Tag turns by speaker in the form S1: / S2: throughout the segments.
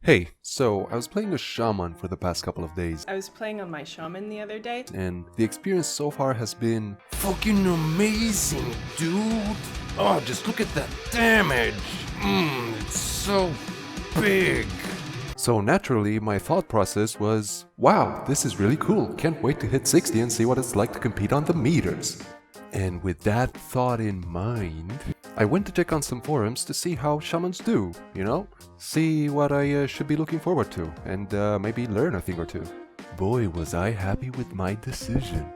S1: Hey, so I was playing a shaman for the past couple of days,
S2: I was playing on my shaman the other day.
S1: and the experience so far has been fucking amazing, dude! Oh, just look at that damage! It's so big! So naturally, my thought process was, wow, this is really cool, can't wait to hit 60 and see what it's like to compete on the meters. And with that thought in mind, I went to check on some forums to see how shamans do, see what I should be looking forward to, and maybe learn a thing or two. Boy, was I happy with my decision.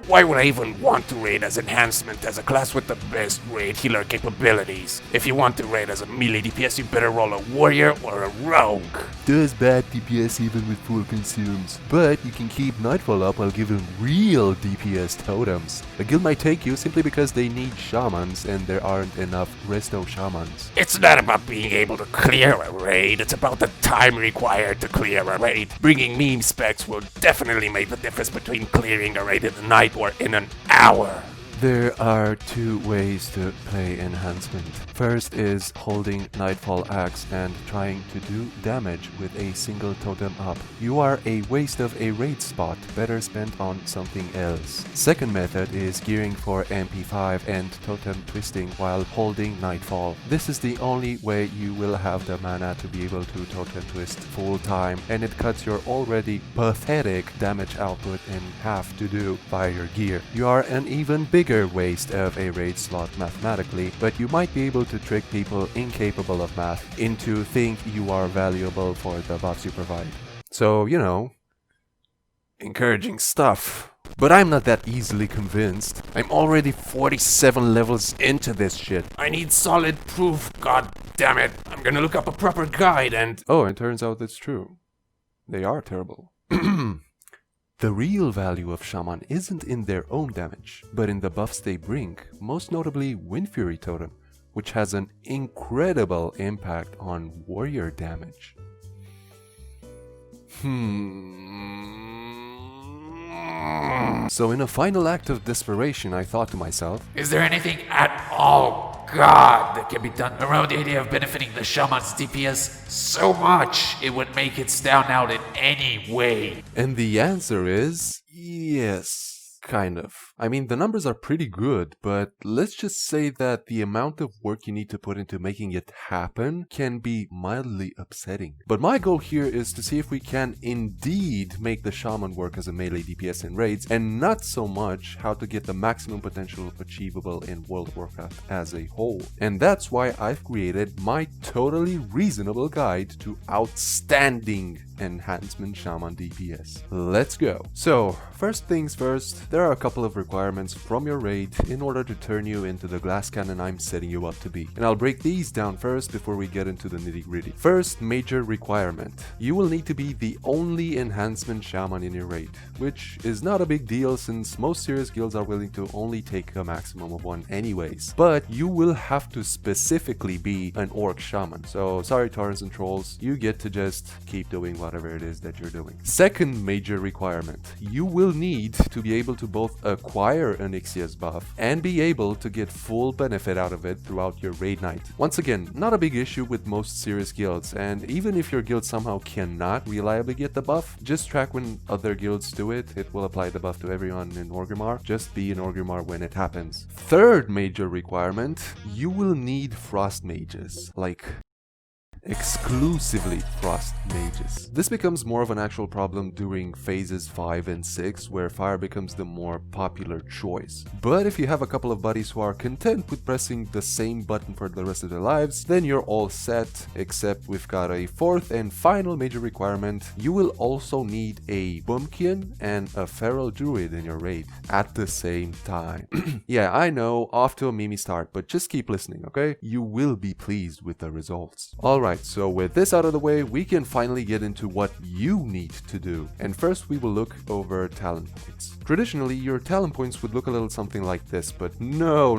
S3: Why would I even want to raid as Enhancement as a class with the best raid healer capabilities? If you want to raid as a melee DPS, you better roll a warrior or a rogue.
S1: Does bad DPS even with full consumes, but you can keep Nightfall up while giving real DPS totems. A guild might take you simply because they need shamans and there aren't enough resto shamans.
S3: It's not about being able to clear a raid, it's about the time required to clear a raid. Bringing meme specs will definitely make the difference between clearing a raid in the night or in an hour.
S1: There are two ways to play Enhancement. First is holding Nightfall Axe and trying to do damage with a single totem up. You are a waste of a raid spot, better spent on something else. Second method is gearing for MP5 and totem twisting while holding Nightfall. This is the only way you will have the mana to be able to totem twist full time, and it cuts your already pathetic damage output in half to do by your gear. You are an even bigger waste of a raid slot mathematically, but you might be able to trick people incapable of math into think you are valuable for the buffs you provide. So, encouraging stuff. But I'm not that easily convinced. I'm already 47 levels into this shit.
S3: I need solid proof, god damn it. I'm gonna look up a proper guide and...
S1: Oh, it turns out it's true. They are terrible. The real value of Shaman isn't in their own damage, but in the buffs they bring, most notably Wind Fury Totem, which has an incredible impact on warrior damage. So in a final act of desperation, I thought to myself,
S3: Is there anything at all, God, that can be done around the idea of benefiting the Shaman's DPS so much it would make it stand out in any way?
S1: and the answer is yes. Kind of. I mean, the numbers are pretty good, but let's just say that the amount of work you need to put into making it happen can be mildly upsetting. But my goal here is to see if we can indeed make the shaman work as a melee DPS in raids, and not so much how to get the maximum potential achievable in World of Warcraft as a whole. And that's why I've created my totally reasonable guide to outstanding Enhancement Shaman DPS. Let's go. So, first things first, there are a couple of requirements from your raid in order to turn you into the glass cannon I'm setting you up to be. And I'll break these down first before we get into the nitty-gritty. First major requirement. You will need to be the only Enhancement Shaman in your raid, which is not a big deal since most serious guilds are willing to only take a maximum of one anyways. But you will have to specifically be an Orc Shaman. So sorry Taurens and Trolls, you get to just keep doing whatever it is that you're doing. Second major requirement. You will need to be able to both acquire an Ixia's buff and be able to get full benefit out of it throughout your raid night. Once again, not a big issue with most serious guilds, and even if your guild somehow cannot reliably get the buff, just track when other guilds do it. It will apply the buff to everyone in Orgrimmar. Just be in Orgrimmar when it happens. Third major requirement. You will need frost mages. Like, exclusively frost mages. This becomes more of an actual problem during phases 5 and 6, where fire becomes the more popular choice. But if you have a couple of buddies who are content with pressing the same button for the rest of their lives, then you're all set, except we've got a fourth and final major requirement. You will also need a Boomkin and a Feral Druid in your raid at the same time. Yeah, I know, off to a meme start, but just keep listening, okay? You will be pleased with the results. Alright, so with this out of the way, we can finally get into what you need to do. And first we will look over talent points. Traditionally, your talent points would look a little something like this, but no.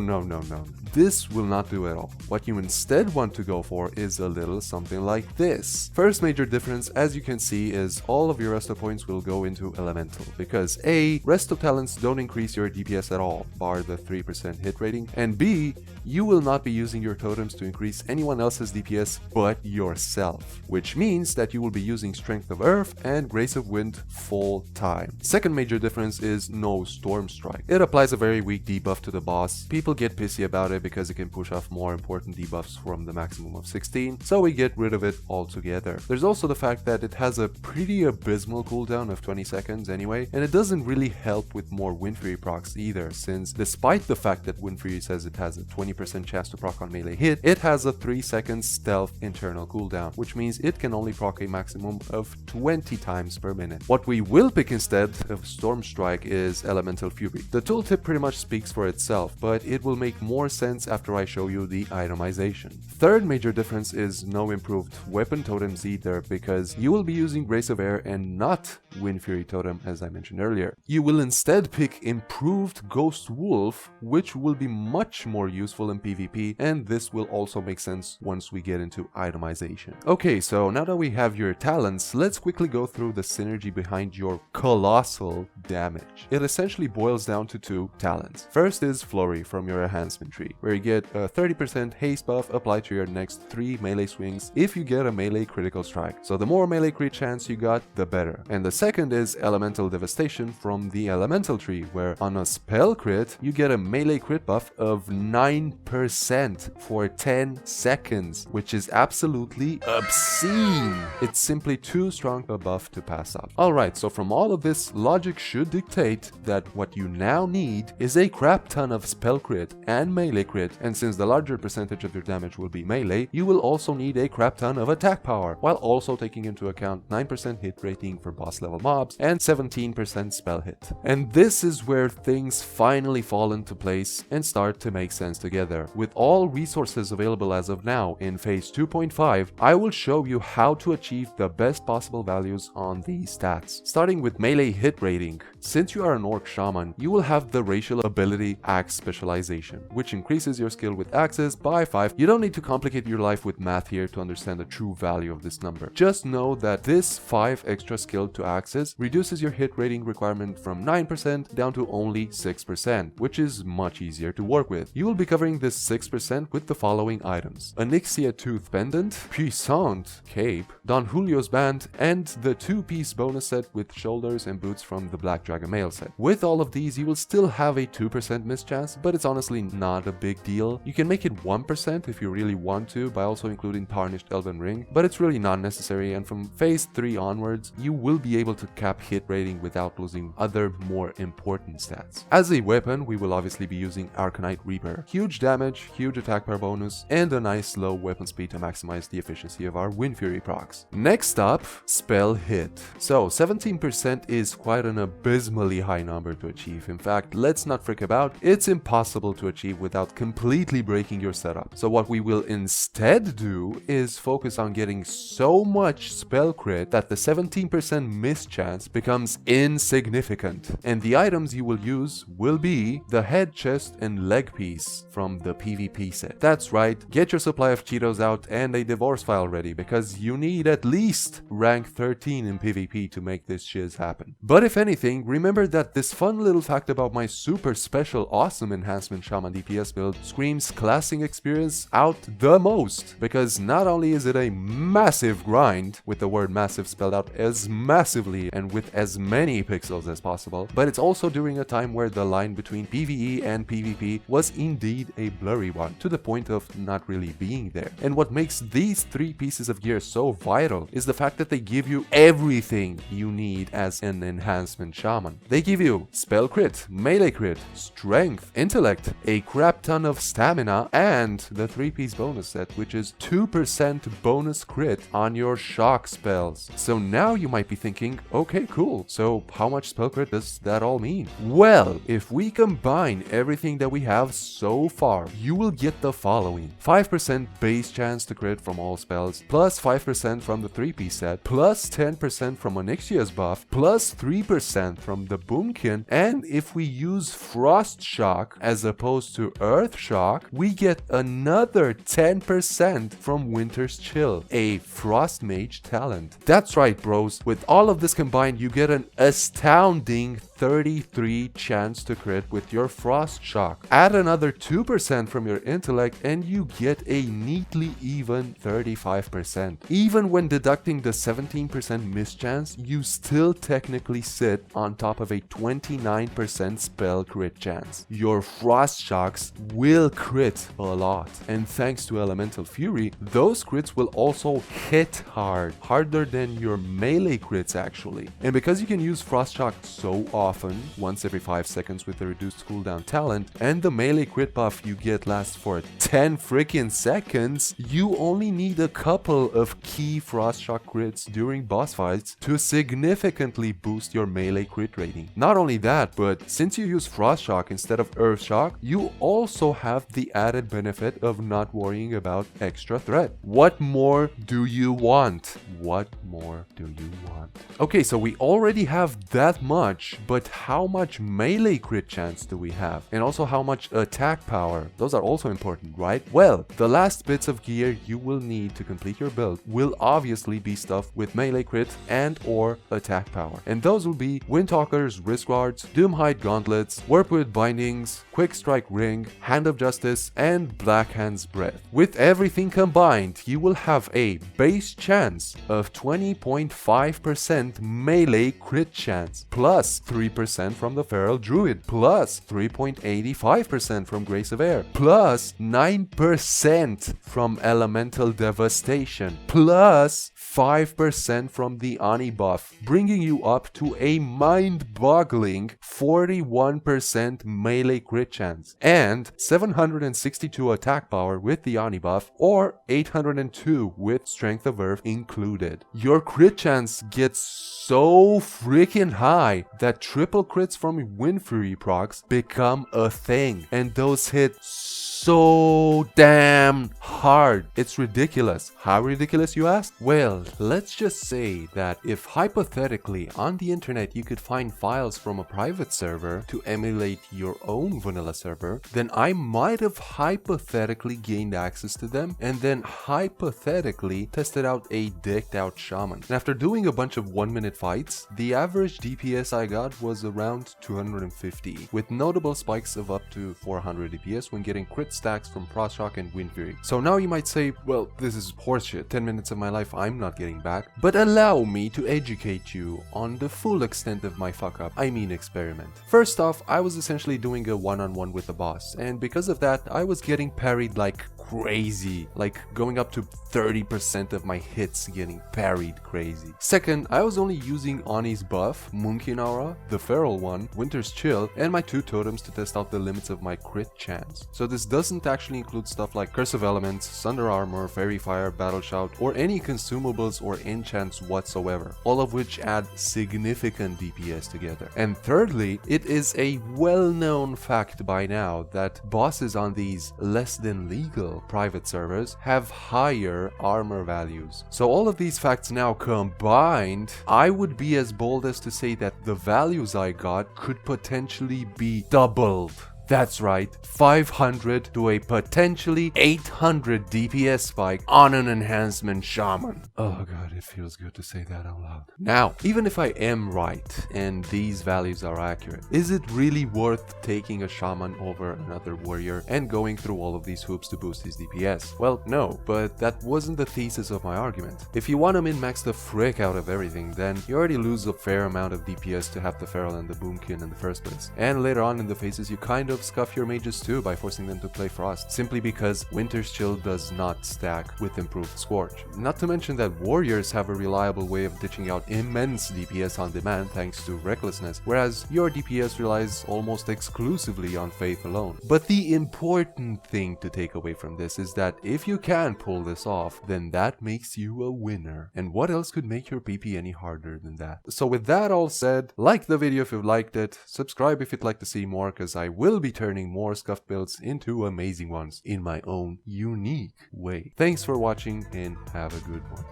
S1: This will not do at all. What you instead want to go for is a little something like this. First major difference, as you can see, is all of your resto points will go into elemental, because A, resto talents don't increase your DPS at all, bar the 3% hit rating, and B, you will not be using your totems to increase anyone else's DPS but yourself, which means that you will be using Strength of Earth and Grace of Wind full time. Second major difference is no Storm Strike. It applies a very weak debuff to the boss. People get pissy about it because it can push off more important debuffs from the maximum of 16, so we get rid of it altogether. There's also the fact that it has a pretty abysmal cooldown of 20 seconds anyway, and it doesn't really help with more Wind Fury procs either, since despite the fact that Wind Fury says it has a 20% chance to proc on melee hit, it has a 3 seconds stealth internal cooldown, which means it can only proc a maximum of 20 times per minute. What we will pick instead of Storm Strike is Elemental Fury. The tooltip pretty much speaks for itself, but it will make more sense after I show you the itemization. Third major difference is no improved weapon totems either, because you will be using Grace of Air and not Wind Fury totem as I mentioned earlier. You will instead pick improved Ghost Wolf, which will be much more useful in PvP, and this will also make sense once we get into itemization. Okay, so now that we have your talents, let's quickly go through the synergy behind your colossal damage. It essentially boils down to two talents. First is Flurry from your enhancement tree, where you get a 30% haste buff applied to your next 3 melee swings if you get a melee critical strike. So the more melee crit chance you got, the better. And the second is Elemental Devastation from the elemental tree, where on a spell crit, you get a melee crit buff of 9% for 10 seconds, which is absolutely obscene. It's simply too strong a buff to pass up. Alright, so from all of this, logic should dictate that what you now need is a crap ton of spell crit and melee crit, and since the larger percentage of your damage will be melee, you will also need a crap ton of attack power, while also taking into account 9% hit rating for boss level mobs and 17% spell hit. And this is where things finally fall into place and start to make sense together. With all resources available as of now in phase 2.5, I will show you how to achieve the best possible values on these stats. Starting with melee hit rating. Since you are an orc shaman, you will have the racial ability Axe Specialization, which increases your skill with axes by 5. You don't need to complicate your life with math here to understand the true value of this number. Just know that this 5 extra skill to axes reduces your hit rating requirement from 9% down to only 6%, which is much easier to work with. You will be covering this 6% with the following items: Onyxia Tooth Pendant, Puissant Cape, Don Julio's Band, and the 2-piece bonus set with shoulders and boots from the Black Dragon Mail set. With all of these, you will still have a 2% miss chance, but it's honestly not a big deal. You can make it 1% if you really want to by also including Tarnished Elven Ring, but it's really not necessary, and from phase 3 onwards, you will be able to cap hit rating without losing other more important stats. As a weapon, we will obviously be using Arcanite Reaper. Huge damage, huge attack power bonus, and a nice low weapon speed to maximize the efficiency of our Wind Fury procs. Next up, spell hit. So 17% is quite an abysmally high number to achieve. In fact, let's not freak about, it's impossible to achieve without completely breaking your setup. So what we will instead do is focus on getting so much spell crit that the 17% miss chance becomes insignificant. And the items you will use will be the head, chest, and leg piece from the PvP set. That's right, get your supply of Cheetos out and a divorce file ready, because you need at least rank 13 in PvP to make this shiz happen. But if anything, remember that this fun little fact about my super special awesome Enhancement Shaman DPS build screams classing experience out the most, because not only is it a massive grind, with the word massive spelled out as massively and with as many pixels as possible, but it's also during a time where the line between PvE and PvP was indeed a blurry one, to the point of not really being there. And what makes these 3 pieces of gear so vital is the fact that they give you everything you need as an Enhancement Shaman. They give you spell crit, melee crit, strength, intellect, a crap ton of stamina, and the 3-piece bonus set, which is 2% bonus crit on your shock spells. So now you might be thinking, okay, cool, so how much spell crit does that all mean? Well, if we combine everything that we have so far, you will get the following: 5% base chance to crit from all spells, plus 5% from the 3-piece set, plus 10% from Onyxia's buff, plus 3% from the Boomkin, and if we use Frost Shock as opposed to Earth Shock, we get another 10% from Winter's Chill, a Frost Mage talent. That's right, bros, with all of this combined, you get an astounding 33 chance to crit with your Frost Shock. Add another 2% from your intellect and you get a neatly even 35%. Even when deducting the 17% miss chance, you still technically sit on top of a 29% spell crit chance. Your Frost Shocks will crit a lot, and thanks to Elemental Fury, those crits will also hit hard, harder than your melee crits actually. And because you can use Frost Shock so often, once every 5 seconds with the reduced cooldown talent, and the melee crit buff you get lasts for 10 freaking seconds, you only need a couple of key Frost Shock crits during boss fights to significantly boost your melee crit rating. Not only that, but since you use Frost Shock instead of Earth Shock, you also have the added benefit of not worrying about extra threat. What more do you want? What more do you want? Okay, so we already have that much, but how much melee crit chance do we have? And also how much attack power? Those are also important, right? Well, the last bits of gear you will need to complete your build will obviously be stuff with melee crit and or attack power. And those will be Windtalker's Wrist Guards, Doomhide Gauntlets, Warpwood Bindings, Quick Strike Ring, Hand of Justice, and Black Hand's Breath. With everything combined, you will have a base chance of 20.5% melee crit chance, plus 3% from the Feral Druid, plus 3.85% from Grace of Air, plus 9% from Elemental Devastation, plus 5% from the Ani buff, bringing you up to a mind-boggling 41% melee crit chance, and 762 attack power with the Ani buff, or 802 with Strength of Earth included. Your crit chance gets so freaking high that triple crits from Wind Fury procs become a thing, and those hit so damn hard. It's ridiculous. How ridiculous, you ask? Well, let's just say that if hypothetically on the internet you could find files from a private server to emulate your own vanilla server, then I might have hypothetically gained access to them and then hypothetically tested out a decked out shaman. And after doing a bunch of 1-minute fights, the average DPS I got was around 250, with notable spikes of up to 400 DPS when getting crit stacks from Frost Shock and Wind Fury. So now you might say, well, this is horseshit, 10 minutes of my life I'm not getting back. But allow me to educate you on the full extent of my fuck up, I mean experiment. First off, I was essentially doing a one-on-one with the boss, and because of that, I was getting parried like crazy, like going up to 30% of my hits getting parried crazy. Second, I was only using Ani's buff, Moonkin Aura, the Feral one, Winter's Chill, and my 2 totems to test out the limits of my crit chance. So this doesn't actually include stuff like Curse of Elements, Sunder Armor, Fairy Fire, Battle Shout, or any consumables or enchants whatsoever, all of which add significant DPS together. And thirdly, it is a well-known fact by now that bosses on these less than legal private servers have higher armor values. So all of these facts now combined, I would be as bold as to say that the values I got could potentially be doubled. That's right, 500 to a potentially 800 DPS spike on an Enhancement Shaman. Oh god, it feels good to say that out loud. Now, even if I am right and these values are accurate, is it really worth taking a Shaman over another warrior and going through all of these hoops to boost his DPS? Well, no, but that wasn't the thesis of my argument. If you want to min-max the frick out of everything, then you already lose a fair amount of DPS to have the Feral and the Boomkin in the first place. And later on in the phases, you kind of scuff your mages too by forcing them to play Frost, simply because Winter's Chill does not stack with improved Scorch. Not to mention that warriors have a reliable way of ditching out immense DPS on demand thanks to Recklessness, whereas your DPS relies almost exclusively on Faith alone. But the important thing to take away from this is that if you can pull this off, then that makes you a winner. And what else could make your PP any harder than that? So with that all said, like the video if you liked it, subscribe if you'd like to see more, because I will be turning more scuffed builds into amazing ones in my own unique way. Thanks for watching and have a good one.